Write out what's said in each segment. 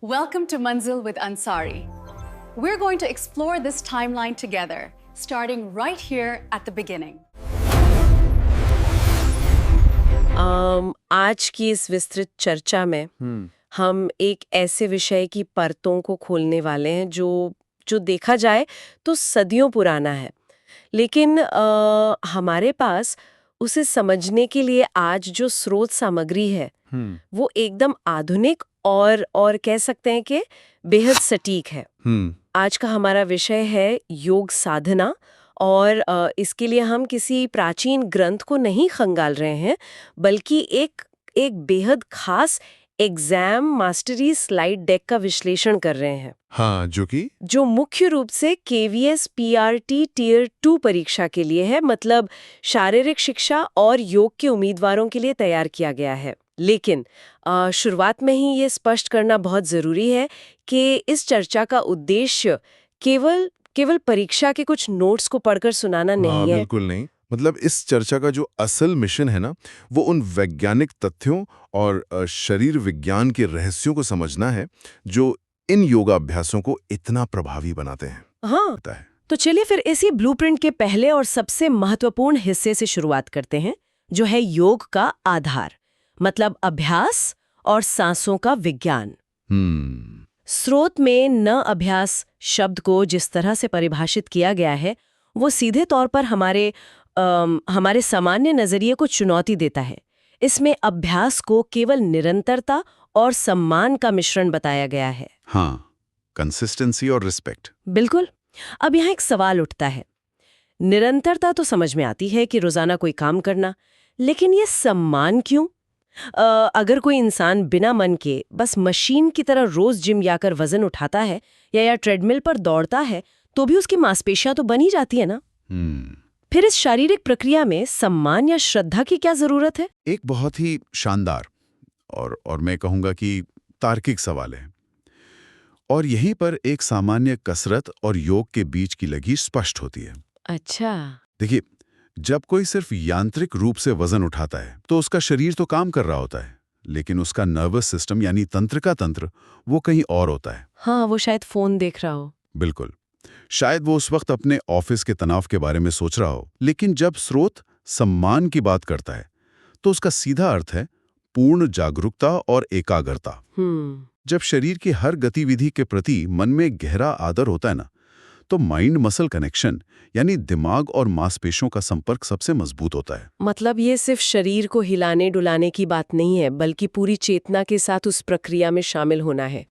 Welcome to Manzil with Ansari. We're going to explore this timeline together, starting right here at the beginning. आज की इस विस्तृत चर्चा में हम एक ऐसे विषय की परतों को खोलने वाले हैं जो देखा जाए तो सदियों पुराना है, लेकिन हमारे पास उसे समझने के लिए आज जो स्रोत सामग्री है वो एकदम आधुनिक और कह सकते हैं कि बेहद सटीक है। आज का हमारा विषय है योग साधना, और इसके लिए हम किसी प्राचीन ग्रंथ को नहीं खंगाल रहे हैं, बल्कि एक बेहद खास एग्जाम मास्टरी स्लाइड डेक का विश्लेषण कर रहे हैं। हाँ, जो मुख्य रूप से KVS PRT टियर 2 परीक्षा के लिए है, मतलब शारीरिक शिक्षा और योग के उम्मीदवारों के लिए तैयार किया गया है। लेकिन शुरुआत में ही ये स्पष्ट करना बहुत जरूरी है कि इस चर्चा का उद्देश्य केवल परीक्षा के कुछ नोट्स को पढ़कर सुनाना नहीं है। बिल्कुल नहीं। मतलब इस चर्चा का जो असल मिशन है ना, वो उन वैज्ञानिक तथ्यों और शरीर विज्ञान के रहस्यों को समझना है जो इन योगाभ्यासों को इतना प्रभावी बनाते हैं। हाँ, तो चलिए फिर इसी ब्लूप्रिंट के पहले और सबसे महत्वपूर्ण हिस्से से शुरुआत करते हैं, जो है योग का आधार, मतलब अभ्यास और सांसों का विज्ञान। स्रोत में न अभ्यास शब्द को जिस तरह से परिभाषित किया गया है, वो सीधे तौर पर हमारे सामान्य नजरिए को चुनौती देता है। इसमें अभ्यास को केवल निरंतरता और सम्मान का मिश्रण बताया गया है। हाँ, कंसिस्टेंसी और रिस्पेक्ट। बिल्कुल। अब यहाँ एक सवाल उठता है। निरंतरता तो समझ में आती है कि रोजाना कोई काम करना, लेकिन ये सम्मान क्यों? अगर कोई इंसान बिना मन के बस मशीन की तरह रोज जिम जाकर वजन उठाता है या ट्रेडमिल पर दौड़ता है, तो भी उसकी मांसपेशियां तो बनी जाती है ना। फिर इस शारीरिक प्रक्रिया में सम्मान या श्रद्धा की क्या जरूरत है? एक बहुत ही शानदार और मैं कहूंगा कि तार्किक सवाल है, और यहीं पर एक सामान्य कसरत और योग के बीच की लकीर स्पष्ट होती है। अच्छा, देखिए, जब कोई सिर्फ यांत्रिक रूप से वजन उठाता है तो उसका शरीर तो काम कर रहा होता है, लेकिन उसका नर्वस सिस्टम यानी तंत्र का तंत्र वो कहीं और होता है। हाँ, वो शायद फोन देख रहा हो। बिल्कुल, शायद वो उस वक्त अपने ऑफिस के तनाव के बारे में सोच रहा हो। लेकिन जब स्रोत सम्मान की बात करता है तो उसका सीधा अर्थ है पूर्ण जागरूकता और एकाग्रता। जब शरीर की हर गतिविधि के प्रति मन में गहरा आदर होता है ना, तो माइंड मसल कनेक्शन यानी दिमाग और मांसपेशियों का संपर्क सबसे मजबूत होता है। मतलब ये सिर्फ शरीर को हिलाने डुलाने की बात नहीं है, बल्कि पूरी चेतना के साथ उस प्रक्रिया में शामिल होना है।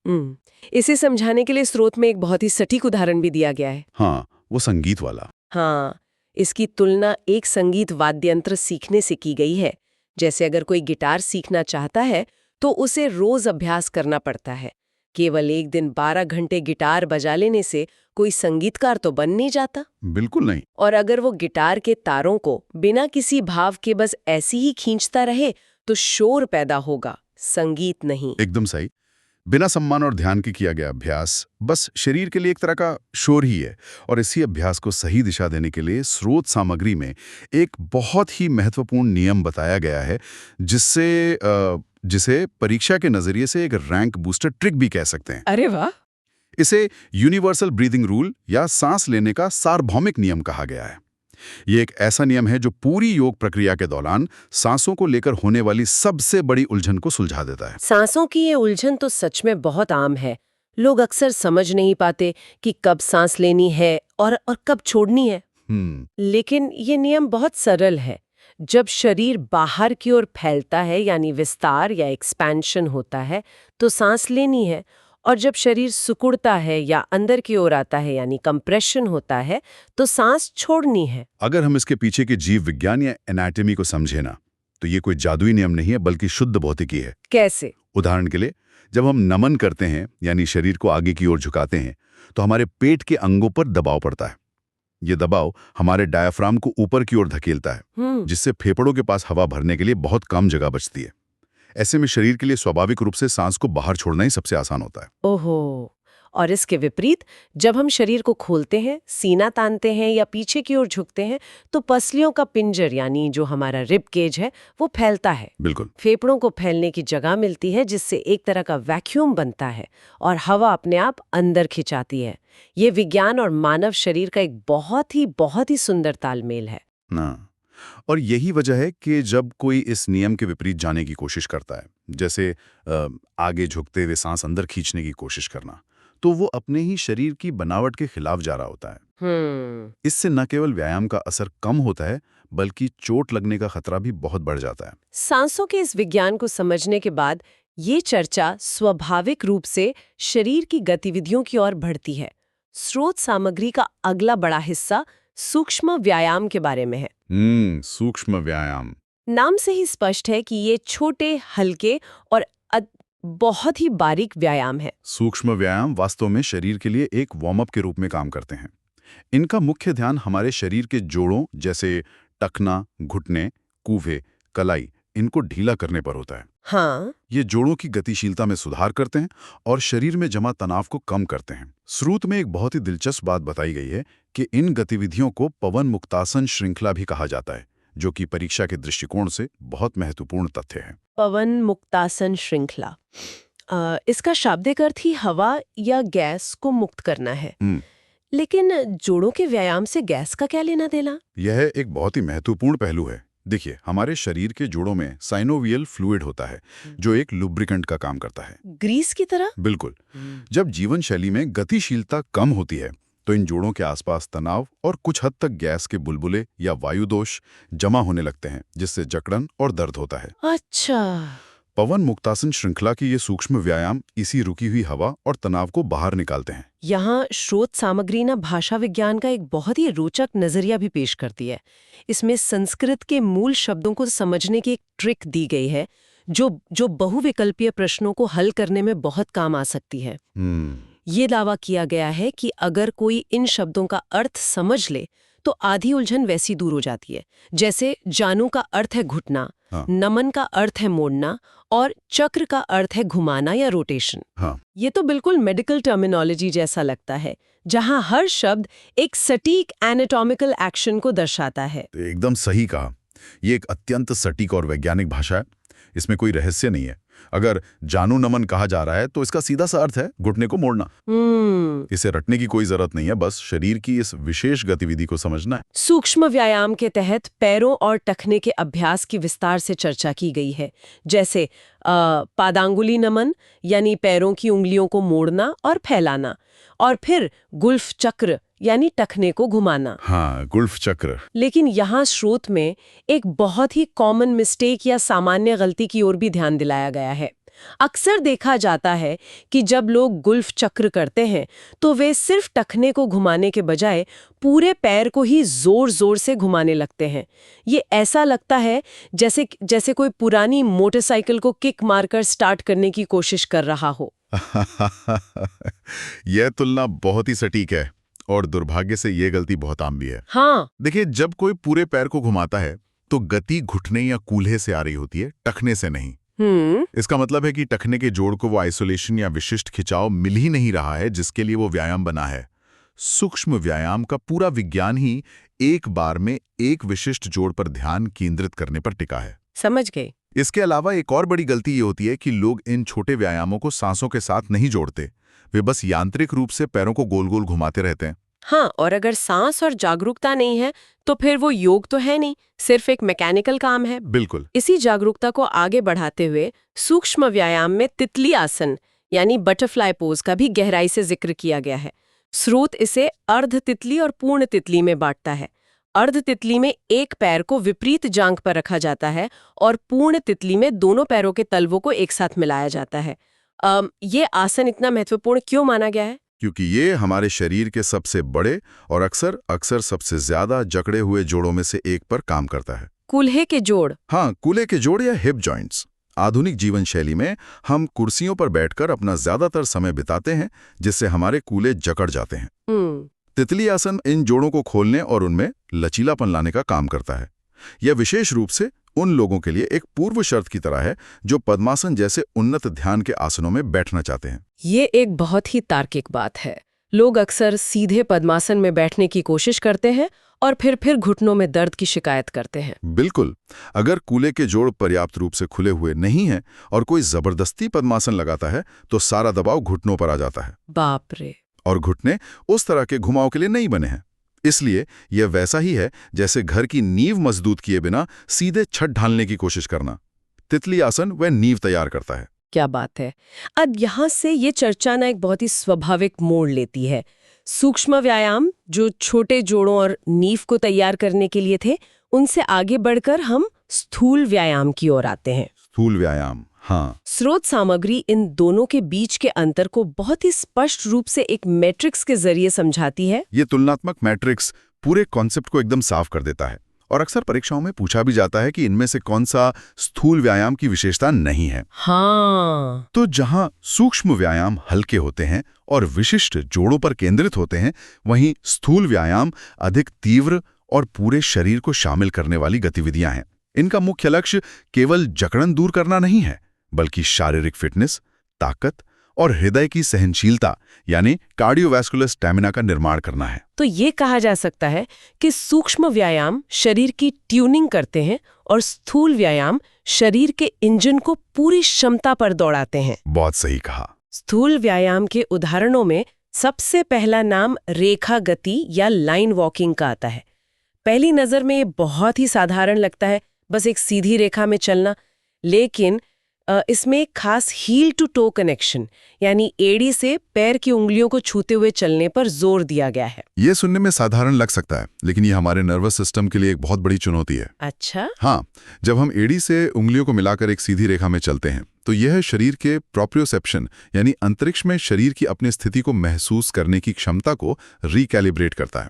इसे समझाने के लिए स्रोत में एक बहुत ही सटीक उदाहरण भी दिया गया है। हाँ, वो संगीत वाला। हाँ, इसकी तुलना एक संगीत वाद्यंत्र सीखने से की गई है। जैसे अगर कोई गिटार सीखना चाहता है तो उसे रोज अभ्यास करना पड़ता है। केवल एक दिन 12 घंटे गिटार बजा लेने से कोई संगीतकार तो बन नहीं जाता। बिल्कुल नहीं। और अगर वो गिटार के तारों को बिना किसी भाव के बस ऐसे ही खींचता रहे तो शोर पैदा होगा, संगीत नहीं। एकदम सही। बिना सम्मान और ध्यान के किया गया अभ्यास बस शरीर के लिए एक तरह का शोर ही है। और इसी अभ्यास को सही दिशा देने के लिए स्रोत सामग्री में एक बहुत ही महत्वपूर्ण नियम बताया गया है, जिसे परीक्षा के नजरिए से एक रैंक बूस्टर ट्रिक भी कह सकते हैं। अरे वाह! इसे यूनिवर्सल ब्रीदिंग रूल या सांस लेने का सार्वभौमिक नियम कहा गया है। ये एक ऐसा नियम है जो पूरी योग प्रक्रिया के दौरान सांसों को लेकर होने वाली सबसे बड़ी उलझन को सुलझा देता है। सांसों की ये उलझन तो सच में बहुत आम है। लोग अक्सर समझ नहीं पाते कि कब सांस लेनी है और कब छोड़नी है। लेकिन ये नियम बहुत सरल है। जब शरीर बाहर की ओर फैलता है यानी विस्तार या एक्सपेंशन होता है तो सांस लेनी है, और जब शरीर सिकुड़ता है या अंदर की ओर आता है यानी कंप्रेशन होता है तो सांस छोड़नी है। अगर हम इसके पीछे के जीव विज्ञान या एनाटॉमी को समझे ना, तो ये कोई जादुई नियम नहीं है, बल्कि शुद्ध भौतिकी है। कैसे? उदाहरण के लिए, जब हम नमन करते हैं यानी शरीर को आगे की ओर झुकाते हैं तो हमारे पेट के अंगों पर दबाव पड़ता है। ये दबाव हमारे डायफ्राम को ऊपर की ओर धकेलता है, जिससे फेफड़ों के पास हवा भरने के लिए बहुत कम जगह बचती है। ऐसे में शरीर के लिए स्वाभाविक रूप से सांस को बाहर छोड़ना ही सबसे आसान होता है। ओहो! और इसके विपरीत जब हम शरीर को खोलते हैं, सीना तानते हैं या पीछे की ओर झुकते हैं तो पसलियों का पिंजर यानी जो हमारा रिब केज है वो फैलता है। बिल्कुल। फेफड़ों को फैलने की जगह मिलती है जिससे एक तरह का वैक्यूम बनता है और हवा अपने आप अंदर खिंचाती है। ये विज्ञान और मानव शरीर का एक बहुत ही सुंदर तालमेल है ना। और यही वजह है कि जब कोई इस नियम के विपरीत जाने की कोशिश करता है, जैसे आगे झुकते हुए सांस अंदर खींचने की कोशिश करना, तो वो अपने ही शरीर की बनावट के खिलाफ जा रहा होता है। इससे न केवल व्यायाम का असर कम होता है बल्कि चोट लगने का खतरा भी बहुत बढ़ जाता है। सांसों के इस विज्ञान को समझने के बाद ये चर्चा स्वाभाविक रूप से शरीर की गतिविधियों की ओर बढ़ती है। स्रोत सामग्री का अगला बड़ा हिस्सा सूक्ष्म व्यायाम के बारे में है। सूक्ष्म व्यायाम। नाम से ही स्पष्ट है कि ये छोटे, हल्के और बहुत ही बारीक व्यायाम है। सूक्ष्म व्यायाम वास्तव में शरीर के लिए एक वार्म अप के रूप में काम करते हैं। इनका मुख्य ध्यान हमारे शरीर के जोड़ों जैसे टखना, घुटने, कूल्हे, कलाई, इनको ढीला करने पर होता है। हाँ, ये जोड़ों की गतिशीलता में सुधार करते हैं और शरीर में जमा तनाव को कम करते हैं। स्रोत में एक बहुत ही दिलचस्प बात बताई गई है कि इन गतिविधियों को पवन मुक्तासन श्रृंखला भी कहा जाता है, जो कि परीक्षा के दृष्टिकोण से बहुत महत्वपूर्ण तथ्य है। पवन मुक्तासन श्रृंखला, इसका शाब्दिक अर्थ ही हवा या गैस को मुक्त करना है। लेकिन जोड़ों के व्यायाम से गैस का क्या लेना देना? यह एक बहुत ही महत्वपूर्ण पहलू है। देखिए, हमारे शरीर के जोड़ों में साइनोवियल फ्लूइड होता है जो एक लुब्रिकेंट का काम करता है। ग्रीस की तरह? बिल्कुल। जब जीवन शैली में गतिशीलता कम होती है तो इन जोड़ों के आसपास तनाव और कुछ हद तक गैस के बुलबुले या वायु दोष जमा होने लगते हैं, जिससे जकड़न और दर्द होता है। अच्छा। पवन मुक्तासन श्रृंखला की ये सूक्ष्म व्यायाम इसी रुकी हुई हवा और तनाव को बाहर निकालते हैं। यहाँ स्रोत सामग्री ना भाषा विज्ञान का एक बहुत ही रोचक नजरिया भी पेश करती है। इसमें संस्कृत के मूल शब्दों को समझने की एक ट्रिक दी गई है जो बहुविकल्पीय प्रश्नों को हल करने में बहुत काम आ सकती है। ये दावा किया गया है कि अगर कोई इन शब्दों का अर्थ समझ ले तो आधी उलझन वैसी दूर हो जाती है। जैसे जानू का अर्थ है घुटना, नमन का अर्थ है मोड़ना और चक्र का अर्थ है घुमाना या रोटेशन। ये तो बिल्कुल मेडिकल टर्मिनोलॉजी जैसा लगता है, जहां हर शब्द एक सटीक एनाटॉमिकल एक्शन को दर्शाता है। तो एकदम सही कहा। ये एक अत्यंत सटीक और वैज्ञानिक भाषा है। इसमें कोई रहस्य नहीं है। अगर जानू नमन कहा जा रहा है तो इसका सीधा सा अर्थ है घुटने को मोड़ना। इसे रटने की कोई जरूरत नहीं है, बस शरीर की इस विशेष गतिविधि को समझना है। सूक्ष्म व्यायाम के तहत पैरों और टखने के अभ्यास की विस्तार से चर्चा की गई है, जैसे पादांगुली नमन यानी पैरों की उंगलियों को मोड़ना और फैलाना, और फिर गुल्फ चक्र यानी टखने को घुमाना। हाँ, गुल्फ चक्र। लेकिन यहाँ स्रोत में एक बहुत ही कॉमन मिस्टेक या सामान्य गलती की ओर भी ध्यान दिलाया गया है। अक्सर देखा जाता है कि जब लोग गुल्फ चक्र करते हैं तो वे सिर्फ टखने को घुमाने के बजाय पूरे पैर को ही जोर जोर से घुमाने लगते हैं। ये ऐसा लगता है जैसे कोई पुरानी मोटरसाइकिल को किक मारकर स्टार्ट करने की कोशिश कर रहा हो। यह तुलना बहुत ही सटीक है और दुर्भाग्य से ये गलती बहुत आम भी है। हाँ, देखिए, जब कोई पूरे पैर को घुमाता है तो गति घुटने या कूल्हे से आ रही होती है, टखने से नहीं। इसका मतलब है कि टखने के जोड़ को वो आइसोलेशन या विशिष्ट खिंचाव मिल ही नहीं रहा है जिसके लिए वो व्यायाम बना है। सूक्ष्म व्यायाम का पूरा विज्ञान ही एक बार में एक विशिष्ट जोड़ पर ध्यान केंद्रित करने पर टिका है। समझ गए। इसके अलावा एक और बड़ी गलती ये होती है कि लोग इन छोटे व्यायामों को सांसों के साथ नहीं जोड़ते। वे बस यांत्रिक रूप से पैरों को गोल गोल घुमाते रहते हैं। हाँ, और अगर सांस और जागरूकता नहीं है तो फिर वो योग तो है नहीं, सिर्फ एक मैकेनिकल काम है। बिल्कुल। इसी जागरूकता को आगे बढ़ाते हुए सूक्ष्म व्यायाम में तितली आसन यानी बटरफ्लाई पोज का भी गहराई से जिक्र किया गया है। स्रोत इसे अर्ध तितली और पूर्ण तितली में बांटता है। अर्ध तितली में एक पैर को विपरीत जांघ पर रखा जाता है और पूर्ण तितली में दोनों पैरों के तलवों को एक साथ मिलाया जाता है। ये आसन इतना महत्वपूर्ण क्यों माना गया है? क्योंकि ये हमारे शरीर के सबसे बड़े और अक्सर सबसे ज्यादा जकड़े हुए जोड़ों में से एक पर काम करता है। कूल्हे के जोड़। हाँ, कूल्हे के जोड़ या हिप जॉइंट्स। आधुनिक जीवन शैली में हम कुर्सियों पर बैठकर अपना ज्यादातर समय बिताते हैं, जिससे हमारे कूल्हे जकड़ जाते हैं। तितली आसन इन जोड़ों को खोलने और उनमें लचीलापन लाने का काम करता है। यह विशेष रूप से उन लोगों के लिए एक पूर्व शर्त की तरह है जो पद्मासन जैसे उन्नत ध्यान के आसनों में बैठना चाहते हैं। ये एक बहुत ही तार्किक बात है। लोग अक्सर सीधे पद्मासन में बैठने की कोशिश करते हैं और फिर घुटनों में दर्द की शिकायत करते हैं। बिल्कुल। अगर कूल्हे के जोड़ पर्याप्त रूप से खुले हुए नहीं हैं और कोई जबरदस्ती पद्मासन लगाता है तो सारा दबाव घुटनों पर आ जाता है। बाप रे। और घुटने उस तरह के घुमाव के लिए नहीं बने हैं। इसलिए यह वैसा ही है जैसे घर की नींव मजबूत किए बिना सीधे छत ढालने की कोशिश करना। तितली आसन वह नींव तैयार करता है। क्या बात है। अब यहाँ से ये चर्चा ना एक बहुत ही स्वाभाविक मोड़ लेती है। सूक्ष्म व्यायाम जो छोटे जोड़ों और नींव को तैयार करने के लिए थे, उनसे आगे बढ़कर हम स्थूल व्यायाम की ओर आते हैं। स्थूल व्यायाम, हाँ। स्रोत सामग्री इन दोनों के बीच के अंतर को बहुत ही स्पष्ट रूप से एक मैट्रिक्स के जरिए समझाती है। ये तुलनात्मक मैट्रिक्स पूरे कॉन्सेप्ट को एकदम साफ कर देता है और अक्सर परीक्षाओं में पूछा भी जाता है कि इनमें से कौन सा स्थूल व्यायाम की विशेषता नहीं है। हाँ। तो जहां सूक्ष्म व्यायाम हल्के होते हैं और विशिष्ट जोड़ों पर केंद्रित होते हैं, वहीं स्थूल व्यायाम अधिक तीव्र और पूरे शरीर को शामिल करने वाली गतिविधियां हैं। इनका मुख्य लक्ष्य केवल जकड़न दूर करना नहीं है, बल्कि शारीरिक फिटनेस, ताकत और हृदय की सहनशीलता यानी कार्डियोवैस्कुलर स्टैमिना का निर्माण करना है। तो ये कहा जा सकता है कि सूक्ष्म व्यायाम शरीर की ट्यूनिंग करते हैं और स्थूल व्यायाम शरीर के इंजन को पूरी क्षमता पर दौड़ाते हैं। बहुत सही कहा। स्थूल व्यायाम के उदाहरणों में सबसे पहला नाम रेखा गति या लाइन वॉकिंग का आता है। पहली नजर में ये बहुत ही साधारण लगता है, बस एक सीधी रेखा में चलना, लेकिन इसमें एक खास हील टू टो कनेक्शन यानी एड़ी से पैर की उंगलियों को छूते हुए चलने पर जोर दिया गया है। ये सुनने में साधारण लग सकता है, लेकिन ये हमारे नर्वस सिस्टम के लिए एक बहुत बड़ी चुनौती है। अच्छा। हाँ, जब हम एड़ी से उंगलियों को मिलाकर एक सीधी रेखा में चलते हैं तो यह शरीर के प्रोप्रियोसेप्शन यानी अंतरिक्ष में शरीर की अपनी स्थिति को महसूस करने की क्षमता को रिकैलिब्रेट करता है।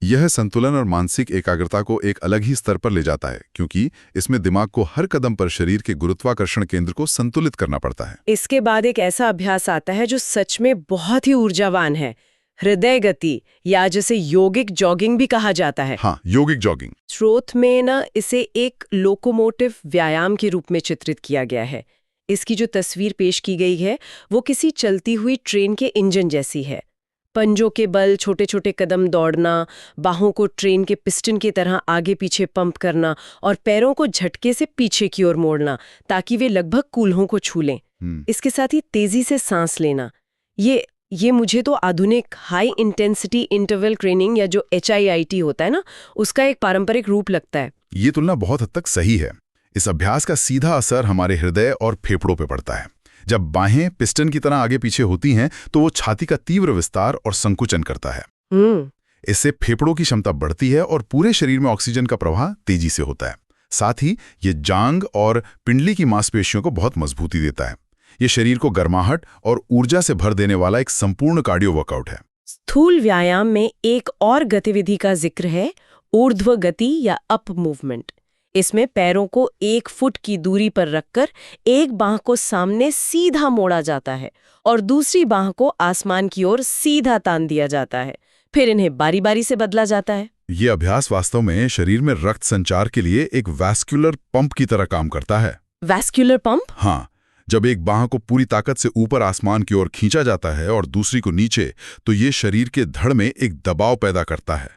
यह संतुलन और मानसिक एकाग्रता को एक अलग ही स्तर पर ले जाता है, क्योंकि इसमें दिमाग को हर कदम पर शरीर के गुरुत्वाकर्षण केंद्र को संतुलित करना पड़ता है। इसके बाद एक ऐसा अभ्यास आता है जो सच में बहुत ही ऊर्जावान है, हृदय गति या जिसे योगिक जॉगिंग भी कहा जाता है। हाँ, योगिक जॉगिंग। स्रोत में ना इसे एक लोकोमोटिव व्यायाम के रूप में चित्रित किया गया है। इसकी जो तस्वीर पेश की गई है वो किसी चलती हुई ट्रेन के इंजन जैसी है। पंजों के बल छोटे छोटे कदम दौड़ना, बाहों को ट्रेन के पिस्टन की तरह आगे पीछे पंप करना और पैरों को झटके से पीछे की ओर मोड़ना ताकि वे लगभग कूल्हों को छू लें। इसके साथ ही तेजी से सांस लेना। ये मुझे तो आधुनिक हाई इंटेंसिटी इंटरवल ट्रेनिंग या जो HIIT होता है ना, उसका एक पारंपरिक रूप लगता है। ये तुलना बहुत हद तक सही है। इस अभ्यास का सीधा असर हमारे हृदय और फेफड़ों पे पड़ता है। जब बाहें पिस्टन की तरह आगे पीछे होती हैं तो वो छाती का तीव्र विस्तार और संकुचन करता है। इससे फेफड़ों की क्षमता बढ़ती है और पूरे शरीर में ऑक्सीजन का प्रवाह तेजी से होता है। साथ ही ये जांग और पिंडली की मांसपेशियों को बहुत मजबूती देता है। ये शरीर को गर्माहट और ऊर्जा से भर देने वाला एक संपूर्ण कार्डियो वर्कआउट है। स्थूल व्यायाम में एक और गतिविधि का जिक्र है, ऊर्ध्व गति या अप मूवमेंट। इसमें पैरों को 1 फुट की दूरी पर रखकर एक बांह को सामने सीधा मोड़ा जाता है और दूसरी बांह को आसमान की ओर सीधा तान दिया जाता है। फिर इन्हें बारी बारी से बदला जाता है। ये अभ्यास वास्तव में शरीर में रक्त संचार के लिए एक वैस्कुलर पंप की तरह काम करता है। Vascular pump? हाँ, जब एक बांह को पूरी ताकत से ऊपर आसमान की ओर खींचा जाता है और दूसरी को नीचे, तो ये शरीर के धड़ में एक दबाव पैदा करता है।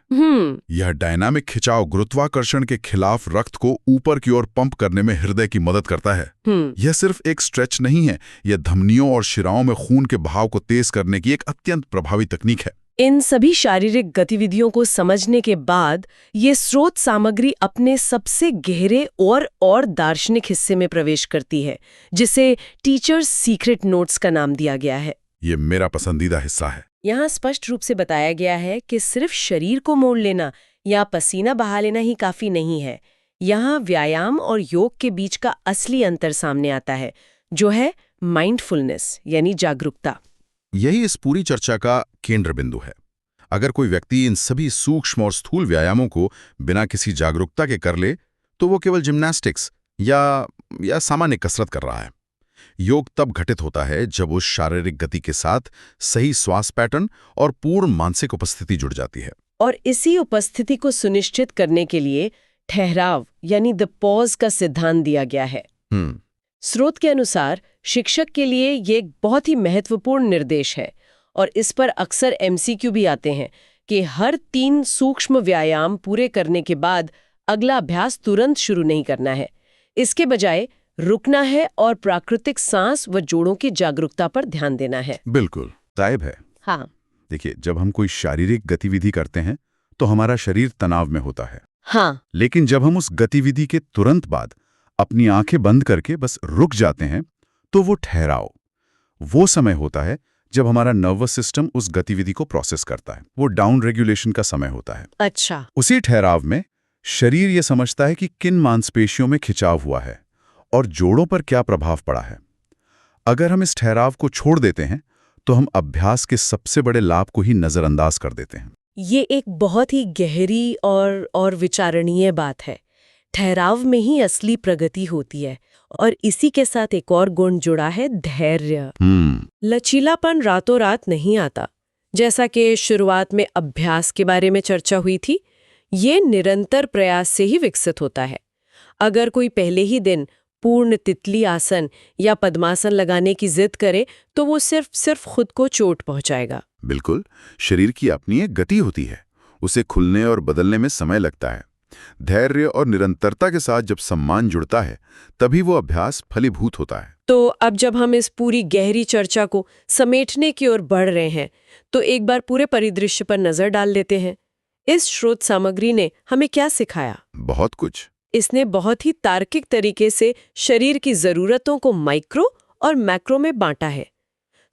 यह डायनामिक खिंचाव गुरुत्वाकर्षण के खिलाफ रक्त को ऊपर की ओर पंप करने में हृदय की मदद करता है। यह सिर्फ एक स्ट्रेच नहीं है, यह धमनियों और शिराओं में खून के बहाव को तेज करने की एक अत्यंत प्रभावी तकनीक है। इन सभी शारीरिक गतिविधियों को समझने के बाद ये स्रोत सामग्री अपने सबसे गहरे और दार्शनिक हिस्से में प्रवेश करती है, जिसे टीचर्स सीक्रेट नोट्स का नाम दिया गया है। ये मेरा पसंदीदा हिस्सा है। यहाँ स्पष्ट रूप से बताया गया है कि सिर्फ शरीर को मोड़ लेना या पसीना बहा लेना ही काफी नहीं है। यहाँ व्यायाम और योग के बीच का असली अंतर सामने आता है, जो है माइंडफुलनेस यानी जागरूकता। यही इस पूरी चर्चा का केंद्र बिंदु है। अगर कोई व्यक्ति इन सभी सूक्ष्म और स्थूल व्यायामों को बिना किसी जागरूकता के कर ले, तो वो केवल जिम्नास्टिक्स या सामान्य कसरत कर रहा है। योग तब घटित होता है जब उस शारीरिक गति के साथ सही श्वास पैटर्न और पूर्ण मानसिक उपस्थिति जुड़ जाती है। और इसी उपस्थिति को सुनिश्चित करने के लिए ठहराव यानी द पॉज का सिद्धांत दिया गया है। स्रोत के अनुसार शिक्षक के लिए ये एक बहुत ही महत्वपूर्ण निर्देश है और इस पर अक्सर एमसीक्यू भी आते हैं कि हर 3 सूक्ष्म व्यायाम पूरे करने के बाद अगला अभ्यास तुरंत शुरू नहीं करना है। इसके बजाय रुकना है और प्राकृतिक सांस व जोड़ों की जागरूकता पर ध्यान देना है। बिल्कुल साहिब है। हाँ, देखिए, जब हम कोई शारीरिक गतिविधि करते हैं तो हमारा शरीर तनाव में होता है। हाँ, लेकिन जब हम उस गतिविधि के तुरंत बाद अपनी आंखें बंद करके बस रुक जाते हैं तो वो ठहराव, वो समय होता है जब हमारा नर्वस सिस्टम उस गतिविधि को प्रोसेस करता है। वो डाउन रेगुलेशन का समय होता है। अच्छा। उसी ठहराव में शरीर ये समझता है कि किन मांसपेशियों में खिंचाव हुआ है और जोड़ों पर क्या प्रभाव पड़ा है। अगर हम इस ठहराव को छोड़ देते हैं तो हम अभ्यास के सबसे बड़े लाभ को ही नजरअंदाज कर देते हैं। ये एक बहुत ही गहरी और विचारणीय बात है। ठहराव में ही असली प्रगति होती है और इसी के साथ एक और गुण जुड़ा है, धैर्य। लचीलापन रातों रात नहीं आता। जैसा कि शुरुआत में अभ्यास के बारे में चर्चा हुई थी, ये निरंतर प्रयास से ही विकसित होता है। अगर कोई पहले ही दिन पूर्ण तितली आसन या पद्मासन लगाने की जिद करे तो वो सिर्फ खुद को चोट पहुंचाएगा। बिल्कुल, शरीर की अपनी एक गति होती है, उसे खुलने और बदलने में समय लगता है। धैर्य और निरंतरता के साथ जब सम्मान जुड़ता है तभी वो अभ्यास फलीभूत होता है। तो अब जब हम इस पूरी गहरी चर्चा को समेटने की ओर बढ़ रहे हैं तो एक बार पूरे परिदृश्य पर नजर डाल लेते हैं। इस स्रोत सामग्री ने हमें क्या सिखाया? बहुत कुछ। इसने बहुत ही तार्किक तरीके से शरीर की जरूरतों को माइक्रो और मैक्रो में बांटा है।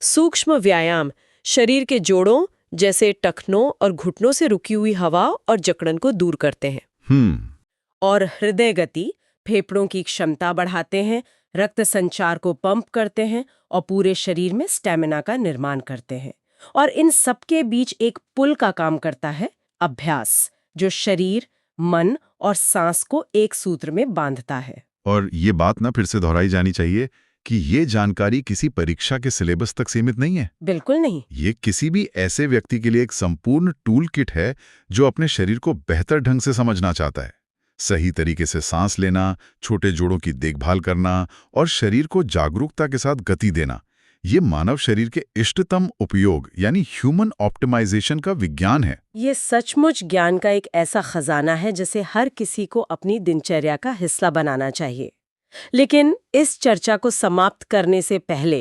सूक्ष्म व्यायाम शरीर के जोड़ों जैसे टखनों और घुटनों से रुकी हुई हवा और जकड़न को दूर करते हैं। और हृदय गति फेफड़ों की क्षमता बढ़ाते हैं, रक्त संचार को पंप करते हैं और पूरे शरीर में स्टैमिना का निर्माण करते हैं। और इन सबके बीच एक पुल का काम करता है अभ्यास, जो शरीर, मन और सांस को एक सूत्र में बांधता है। और ये बात ना फिर से दोहराई जानी चाहिए कि ये जानकारी किसी परीक्षा के सिलेबस तक सीमित नहीं है। बिल्कुल नहीं। ये किसी भी ऐसे व्यक्ति के लिए एक संपूर्ण टूल किट है जो अपने शरीर को बेहतर ढंग से समझना चाहता है। सही तरीके से सांस लेना, छोटे जोड़ों की देखभाल करना और शरीर को जागरूकता के साथ गति देना, ये मानव शरीर के इष्टतम उपयोग यानी ह्यूमन ऑप्टिमाइजेशन का विज्ञान है। ये सचमुच ज्ञान का एक ऐसा खजाना है जिसे हर किसी को अपनी दिनचर्या का हिस्सा बनाना चाहिए। लेकिन इस चर्चा को समाप्त करने से पहले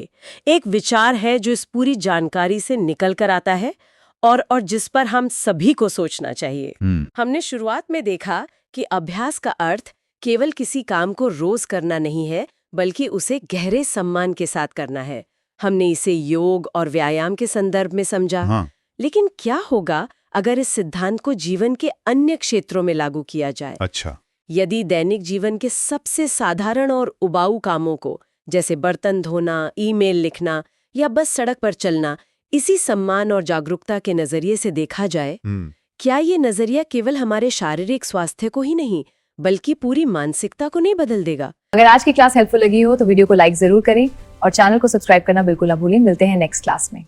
एक विचार है जो इस पूरी जानकारी से निकल कर आता है और जिस पर हम सभी को सोचना चाहिए। हमने शुरुआत में देखा कि अभ्यास का अर्थ केवल किसी काम को रोज करना नहीं है, बल्कि उसे गहरे सम्मान के साथ करना है। हमने इसे योग और व्यायाम के संदर्भ में समझा। लेकिन क्या होगा अगर इस सिद्धांत को जीवन के अन्य क्षेत्रों में लागू किया जाए? अच्छा। यदि दैनिक जीवन के सबसे साधारण और उबाऊ कामों को, जैसे बर्तन धोना, ईमेल लिखना या बस सड़क पर चलना, इसी सम्मान और जागरूकता के नजरिए से देखा जाए, क्या ये नजरिया केवल हमारे शारीरिक स्वास्थ्य को ही नहीं बल्कि पूरी मानसिकता को नहीं बदल देगा? अगर आज की क्लास हेल्पफुल लगी हो तो वीडियो को लाइक जरूर करें और चैनल को सब्सक्राइब करना बिल्कुल ना भूलें। मिलते हैं नेक्स्ट क्लास में।